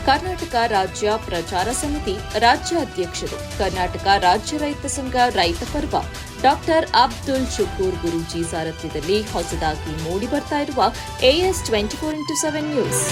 ಕರ್ನಾಟಕ ರಾಜ್ಯ ಪ್ರಚಾರ ಸಮಿತಿ ರಾಜ್ಯಾಧ್ಯಕ್ಷರು, ಕರ್ನಾಟಕ ರಾಜ್ಯ ರೈತ ಸಂಘ ರೈತ ಪರ್ವ, ಡಾಕ್ಟರ್ ಅಬ್ದುಲ್ ಶುಕೂರ್ ಗುರೂಜಿ ಸಾರಥ್ಯದಲ್ಲಿ ಹೊಸದಾಗಿ ಮೂಡಿಬರ್ತಾ ಇರುವ AS 24x7 ನ್ಯೂಸ್.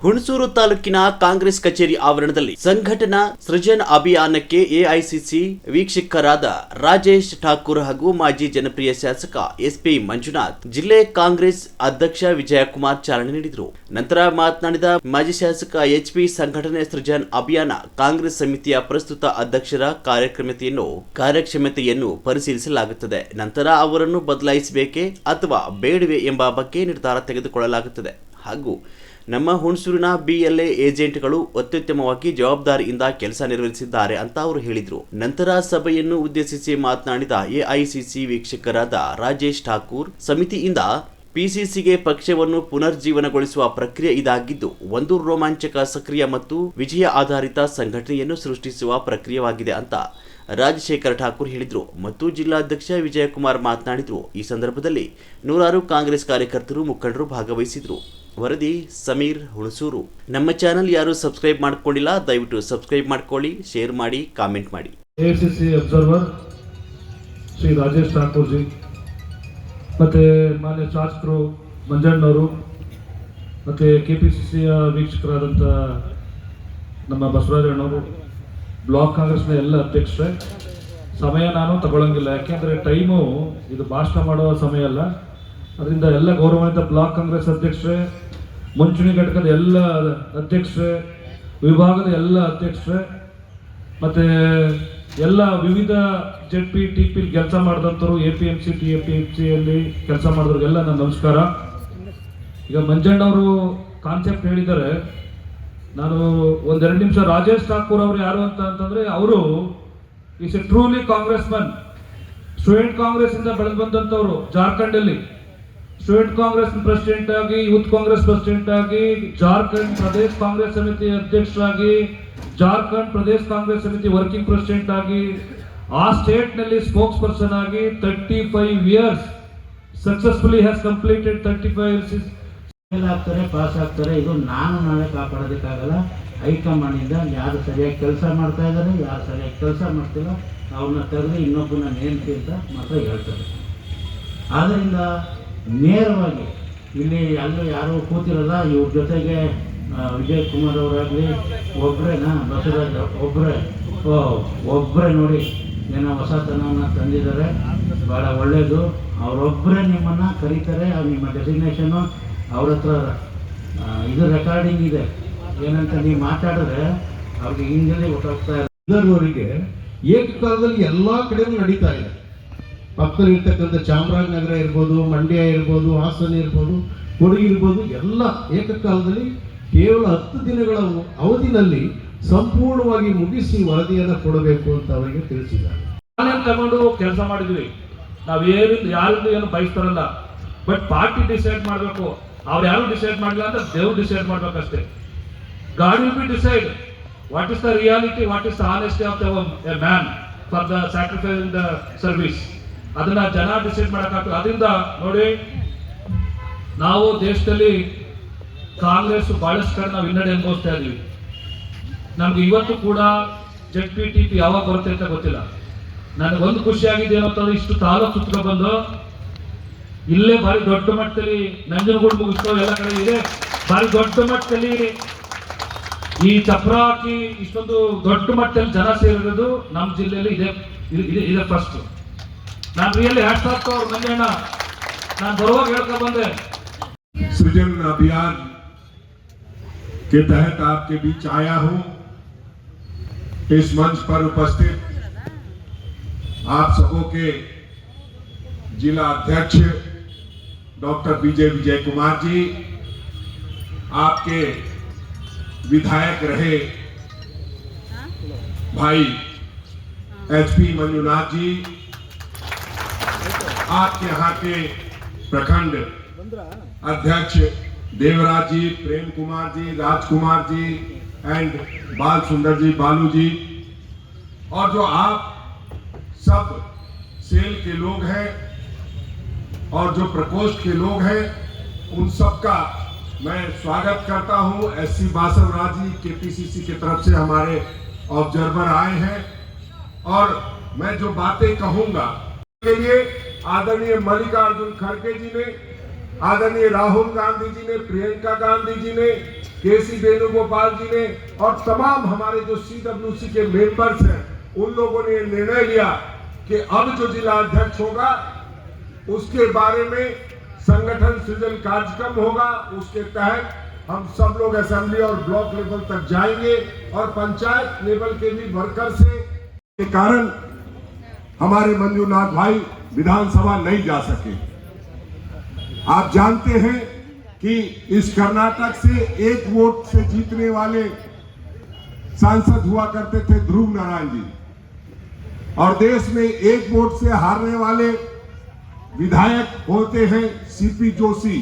ಹುಣಸೂರು ತಾಲೂಕಿನ ಕಾಂಗ್ರೆಸ್ ಕಚೇರಿ ಆವರಣದಲ್ಲಿ ಸಂಘಟನಾ ಸೃಜನ್ ಅಭಿಯಾನಕ್ಕೆ ಎಐಸಿಸಿ ವೀಕ್ಷಕರಾದ ರಾಜೇಶ್ ಠಾಕೂರ್ ಹಾಗೂ ಮಾಜಿ ಜನಪ್ರಿಯ ಶಾಸಕ SP ಮಂಜುನಾಥ್, ಜಿಲ್ಲೆ ಕಾಂಗ್ರೆಸ್ ಅಧ್ಯಕ್ಷ ವಿಜಯಕುಮಾರ್ ಚಾಲನೆ ನೀಡಿದರು. ನಂತರ ಮಾತನಾಡಿದ ಮಾಜಿ ಶಾಸಕ HP, ಸಂಘಟನೆ ಸೃಜನ್ ಅಭಿಯಾನ ಕಾಂಗ್ರೆಸ್ ಸಮಿತಿಯ ಪ್ರಸ್ತುತ ಅಧ್ಯಕ್ಷರ ಕಾರ್ಯಕ್ಷಮತೆಯನ್ನು ಪರಿಶೀಲಿಸಲಾಗುತ್ತದೆ. ನಂತರ ಅವರನ್ನು ಬದಲಾಯಿಸಬೇಕೇ ಅಥವಾ ಬೇಡವೇ ಎಂಬ ಬಗ್ಗೆ ನಿರ್ಧಾರ ತೆಗೆದುಕೊಳ್ಳಲಾಗುತ್ತದೆ. ಹಾಗೂ ನಮ್ಮ ಹುಣಸೂರಿನ BLA ಏಜೆಂಟ್ಗಳು ಅತ್ಯುತ್ತಮವಾಗಿ ಜವಾಬ್ದಾರಿಯಿಂದ ಕೆಲಸ ನಿರ್ವಹಿಸಿದ್ದಾರೆ ಅಂತ ಅವರು ಹೇಳಿದರು. ನಂತರ ಸಭೆಯನ್ನು ಉದ್ದೇಶಿಸಿ ಮಾತನಾಡಿದ AICC ವೀಕ್ಷಕರಾದ ರಾಜೇಶ್ ಠಾಕೂರ್, ಸಮಿತಿಯಿಂದ PCCಗೆ ಪಕ್ಷವನ್ನು ಪುನರ್ಜೀವನಗೊಳಿಸುವ ಪ್ರಕ್ರಿಯೆ ಇದಾಗಿದ್ದು, ಒಂದು ರೋಮಾಂಚಕ, ಸಕ್ರಿಯ ಮತ್ತು ವಿಜಯ ಆಧಾರಿತ ಸಂಘಟನೆಯನ್ನು ಸೃಷ್ಟಿಸುವ ಪ್ರಕ್ರಿಯೆಯಾಗಿದೆ ಅಂತ ರಾಜಶೇಖರ್ ಠಾಕೂರ್ ಹೇಳಿದರು. ಮತ್ತು ಜಿಲ್ಲಾಧ್ಯಕ್ಷ ವಿಜಯಕುಮಾರ್ ಮಾತನಾಡಿದರು. ಈ ಸಂದರ್ಭದಲ್ಲಿ ನೂರಾರು ಕಾಂಗ್ರೆಸ್ ಕಾರ್ಯಕರ್ತರು, ಮುಖಂಡರು ಭಾಗವಹಿಸಿದರು. ವರದಿ ಸಮೀರ್, ಹುಣಸೂರು. ನಮ್ಮ ಚಾನೆಲ್ ಯಾರು ಸಬ್ಸ್ಕ್ರೈಬ್ ಮಾಡ್ಕೊಂಡಿಲ್ಲ, ದಯವಿಟ್ಟು ಸಬ್ಸ್ಕ್ರೈಬ್ ಮಾಡ್ಕೊಳ್ಳಿ, ಶೇರ್ ಮಾಡಿ, ಕಾಮೆಂಟ್ ಮಾಡಿ. AICC observer Shri Rajesh Thakur G ಮತ್ತು ಮಾನ್ಯ ಶಾಸಕರು ಮಂಜಣ್ಣವರು ಮತ್ತು KPCCಯ ವೀಕ್ಷಕರಾದಂಥ ನಮ್ಮ ಬಸವರಾಜಣ್ಣವರು, ಬ್ಲಾಕ್ ಕಾಂಗ್ರೆಸ್ನ ಎಲ್ಲ ಅಧ್ಯಕ್ಷರೇ, ಸಮಯ ನಾನು ತಗೊಳ್ಳಂಗಿಲ್ಲ, ಯಾಕೆಂದರೆ ಟೈಮು ಇದು ಭಾಷಣ ಮಾಡುವ ಸಮಯ ಅಲ್ಲ. ಅದರಿಂದ ಎಲ್ಲ ಗೌರವಾನ್ವಿತ ಬ್ಲಾಕ್ ಕಾಂಗ್ರೆಸ್ ಅಧ್ಯಕ್ಷರೇ, ಮುಂಚೂಣಿ ಘಟಕದ ಎಲ್ಲ ಅಧ್ಯಕ್ಷರೇ, ವಿಭಾಗದ ಎಲ್ಲ ಅಧ್ಯಕ್ಷರೇ ಮತ್ತು ಎಲ್ಲ ವಿವಿಧ ZP, TP ಕೆಲಸ ಮಾಡಿದಂಥವ್ರು, APMC, TAPMCಯಲ್ಲಿ ಕೆಲಸ ಮಾಡಿದವ್ರಿಗೆಲ್ಲ ನನ್ನ ನಮಸ್ಕಾರ. ಈಗ ಮಂಜಣ್ಣವರು ಕಾನ್ಸೆಪ್ಟ್ ಹೇಳಿದ್ದಾರೆ. ನಾನು ಒಂದೆರಡು ನಿಮಿಷ ರಾಜೇಶ್ ಠಾಕೂರ್ ಅವರು ಯಾರು ಅಂತಂದರೆ, ಅವರು is A truly Congress Mann. Student Congress ಇಂದ ಬೆಳೆದು ಬಂದಂಥವ್ರು. ಜಾರ್ಖಂಡಲ್ಲಿ ಸ್ಟೂಡೆಂಟ್ ಕಾಂಗ್ರೆಸ್ ಪ್ರೆಸಿಡೆಂಟ್ ಆಗಿ, ಯೂತ್ ಕಾಂಗ್ರೆಸ್ ಪ್ರೆಸಿಡೆಂಟ್ ಆಗಿ, ಜಾರ್ಖಂಡ್ ಪ್ರದೇಶ್ ಕಾಂಗ್ರೆಸ್ ಸಮಿತಿ ಅಧ್ಯಕ್ಷರಾಗಿ, ಜಾರ್ಖಂಡ್ ಪ್ರದೇಶ್ ಕಾಂಗ್ರೆಸ್ ಸಮಿತಿ ವರ್ಕಿಂಗ್ ಪ್ರೆಸಿಡೆಂಟ್ ಆಗಿ, ಆ ಸ್ಟೇಟ್ ನಲ್ಲಿ ಸ್ಪೋಕ್ಸ್ ಪರ್ಸನ್ ಆಗಿ 35 years successfully has completed 35 years. ಆಗ್ತಾರೆ, ಪಾಸ್ ಆಗ್ತಾರೆ. ಇದು ನಾನು ನಾಳೆ ಕಾಪಾಡೋದಕ್ಕಾಗಲ್ಲ. ಹೈಕಮಾಂಡ್ ಇಂದ ಯಾರು ಸರಿಯಾಗಿ ಕೆಲಸ ಮಾಡ್ತಾ ಇದ್ದಾರೆ, ಯಾರು ಸರಿಯಾಗಿ ಕೆಲಸ ಮಾಡ್ತಿಲ್ಲ, ಅವ್ರನ್ನ ತೆಗೆದು ಇನ್ನೊಬ್ಬನ ನೇಮತಿ ಅಂತ ಮಾತ್ರ ಹೇಳ್ತಾರೆ. ಆದ್ದರಿಂದ ನೇರವಾಗಿ ಇಲ್ಲಿ ಅಲ್ಲೂ ಯಾರು ಕೂತಿರಲ್ಲ, ಇವ್ರ ಜೊತೆಗೆ ವಿಜಯ್ ಕುಮಾರ್ ಅವರಾಗಲಿ ಒಬ್ಬರೇನಾ, ಬಸವರಾಜ್ ಒಬ್ಬರೇ ನೋಡಿ ಏನೋ ಹೊಸತನವನ್ನು ತಂದಿದ್ದಾರೆ. ಭಾಳ ಒಳ್ಳೆಯದು. ಅವರೊಬ್ಬರೇ ನಿಮ್ಮನ್ನು ಕರೀತಾರೆ. ನಿಮ್ಮ ಡೆಸಿಗ್ನೇಷನ್ನು ಅವ್ರ ಹತ್ರ ಇದು ರೆಕಾರ್ಡಿಂಗ್ ಇದೆ. ಏನಂತ ನೀವು ಮಾತಾಡಿದ್ರೆ ಅವ್ರಿಗೆ ಹಿಂದೆ ಗೊತ್ತಾಗ್ತಾ ಇದೆ. ಇದರವರೆಗೆ ಏಕಕಾಲದಲ್ಲಿ ಎಲ್ಲ ಕಡೆಯೂ ನಡೀತಾ ಇದೆ. ಪಕ್ಕದಲ್ಲಿರ್ತಕ್ಕಂಥ ಚಾಮರಾಜನಗರ ಇರ್ಬೋದು, ಮಂಡ್ಯ ಇರ್ಬೋದು, ಹಾಸನ ಇರ್ಬೋದು, ಕೊಡಗು ಇರ್ಬೋದು, ಎಲ್ಲ ಏಕಕಾಲದಲ್ಲಿ ಕೇವಲ 10 ದಿನಗಳ ಅವಧಿನಲ್ಲಿ ಸಂಪೂರ್ಣವಾಗಿ ಮುಗಿಸಿ ವರದಿಯನ್ನು ಕೊಡಬೇಕು ಅಂತ ಅವರಿಗೆ ತಿಳಿಸಿದ್ದಾರೆ. ನಾನೇನು ತಗೊಂಡು ಕೆಲಸ ಮಾಡಿದ್ವಿ. ನಾವು ಯಾರಿಂದ ಏನು ಬಯಸ್ತಾರಲ್ಲ, ಬಟ್ ಪಾರ್ಟಿ ಡಿಸೈಡ್ ಮಾಡಬೇಕು. ಅವ್ರು ಯಾರು ಡಿಸೈಡ್ ಮಾಡಲಿಲ್ಲ ಅಂತ ದೇವ್ರು ಡಿಸೈಡ್ ಮಾಡ್ಬೇಕಷ್ಟೇ. God will be decide what is the reality, what is the honesty of a man for the sacrifice in the service. ಅದನ್ನ ಜನ ಡಿಸೈಡ್ ಮಾಡೋಕ್ಕಾಗ್ತದೆ. ಅದರಿಂದ ನೋಡಿ, ನಾವು ದೇಶದಲ್ಲಿ ಕಾಂಗ್ರೆಸ್ ಬಹಳಷ್ಟು ಕಡೆ ನಾವು ಹಿನ್ನಡೆ ಅನುಭವಿಸ್ತಾ ಇದ್ದೀವಿ. ನಮ್ಗೆ ಇವತ್ತು ಕೂಡ ZP, TP ಯಾವಾಗ ಬರುತ್ತೆ ಅಂತ ಗೊತ್ತಿಲ್ಲ. ನನಗೆ ಒಂದು ಖುಷಿ ಆಗಿದೆ ಏನಂತಂದ್ರೆ, ಇಷ್ಟು ತಾಲೂಕು ಸುತ್ತಲೂ ಬಂದು ಇಲ್ಲೇ ಭಾರಿ ದೊಡ್ಡ ಮಟ್ಟದಲ್ಲಿ ನಂಜನಗೂಡು ಮುಗಿಸ್ತೋ ಎಲ್ಲ ಕಡೆ ಇದೆ. ಭಾರಿ ದೊಡ್ಡ ಮಟ್ಟದಲ್ಲಿ ಈ ಚಪ್ರ ಹಾಕಿ ಇಷ್ಟೊಂದು ದೊಡ್ಡ ಮಟ್ಟದಲ್ಲಿ ಜನ ಸೇರಿರೋದು ನಮ್ಮ ಜಿಲ್ಲೆಯಲ್ಲಿ ಇದೆ ಫಸ್ಟ್. ನಾನು ರಿಯಲಿ ಹ್ಯಾಟ್ಸ್ ಆಫ್ ಅವ್ರ ಮಂಜಣ್ಣ. ನಾನು ಬರುವಾಗ ಹೇಳ್ತಾ ಬಂದೆ, सृजन अभियान के तहत आपके बीच आया हूं. इस मंच पर उपस्थित आप सबों के जिला अध्यक्ष डॉक्टर विजय कुमार जी, आपके विधायक रहे भाई HP मंजुनाथ जी, आपके यहाँ के प्रखंड अध्यक्ष देवराज जी, प्रेम कुमार जी, राजकुमार जी एंड बाल सुंदर जी, बालू जी, और जो आप सब सेल के लोग हैं और जो प्रकोष्ठ के लोग हैं, उन सब का मैं स्वागत करता हूं एससी बासवराज जी केपीसीसी की तरफ से हमारे ऑब्जर्वर आए हैं और मैं जो बातें कहूंगा के लिए आदरणीय मल्लिकार्जुन खड़गे जी ने, आदरणीय राहुल गांधी जी ने, प्रियंका गांधी जी ने, केसी वेणुगोपाल जी ने और तमाम हमारे जो सीडब्ल्यूसी के मेंबर्स हैं उन लोगों ने निर्णय लिया कि अब जो जिला अध्यक्ष होगा उसके बारे में संगठन सृजन कार्यक्रम होगा। उसके तहत हम सब लोग असेंबली और ब्लॉक लेवल तक जाएंगे और पंचायत लेवल के भी वर्कर से के कारण हमारे मंजूनाथ भाई विधानसभा नहीं जा सके। आप जानते हैं कि इस कर्नाटक से एक वोट से जीतने वाले सांसद हुआ करते थे ध्रुव नारायण जी और देश में एक वोट से हारने वाले विधायक होते हैं सीपी जोशी।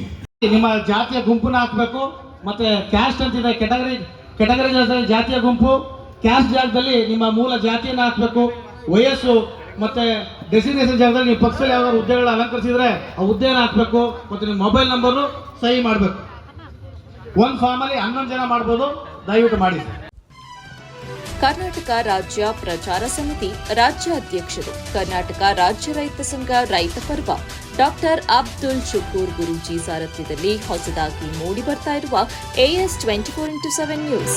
ನಿಮ್ಮ ಜಾತಿಯ ಗುಂಪನ್ನ ಹಾಕಬೇಕು ಮತ್ತೆ ಕ್ಯಾಸ್ಟ್ ಅಂತಿದೆ ಕೆಟಗರಿ ಜಾತಿಯ ಗುಂಪು ಕ್ಯಾಸ್ಟ್ ಜಾಗದಲ್ಲಿ ನಿಮ್ಮ ಮೂಲ ಜಾತಿಯನ್ನು ಹಾಕಬೇಕು ವಯಸ್ಸು ಮತ್ತೆ ಡೆಸಿಗ್ನೇಷನ್ ಜಾಗದಲ್ಲಿ ನೀವು ಪಕ್ಷದಲ್ಲಿ ಯಾವ್ದಾದ್ರು ಹುದ್ದೆಗಳು ಅಲಂಕರಿಸಿದ್ರೆ ಆ ಹುದ್ದೆಯನ್ನು ಹಾಕಬೇಕು ಮತ್ತೆ ನಿಮ್ಮ ಮೊಬೈಲ್ ನಂಬರ್ ಸಹಿ ಮಾಡಬೇಕು ಒಂದು ಫಾರ್ಮ್ ಅಲ್ಲಿ 11 ಜನ ಮಾಡಬಹುದು ದಯವಿಟ್ಟು ಮಾಡಿ ಕರ್ನಾಟಕ ರಾಜ್ಯ ಪ್ರಚಾರ ಸಮಿತಿ ರಾಜ್ಯ ಅಧ್ಯಕ್ಷರು ಕರ್ನಾಟಕ ರಾಜ್ಯ ರೈತ ಸಂಘ ರೈತ ಪರ್ವ ಡಾಕ್ಟರ್ ಅಬ್ದುಲ್ ಶುಕೂರ್ ಗುರೂಜಿ ಸಾರಥ್ಯದಲ್ಲಿ ಹೊಸದಾಗಿ ಮೂಡಿಬರ್ತಾ ಇರುವ AS 24x7 ನ್ಯೂಸ್.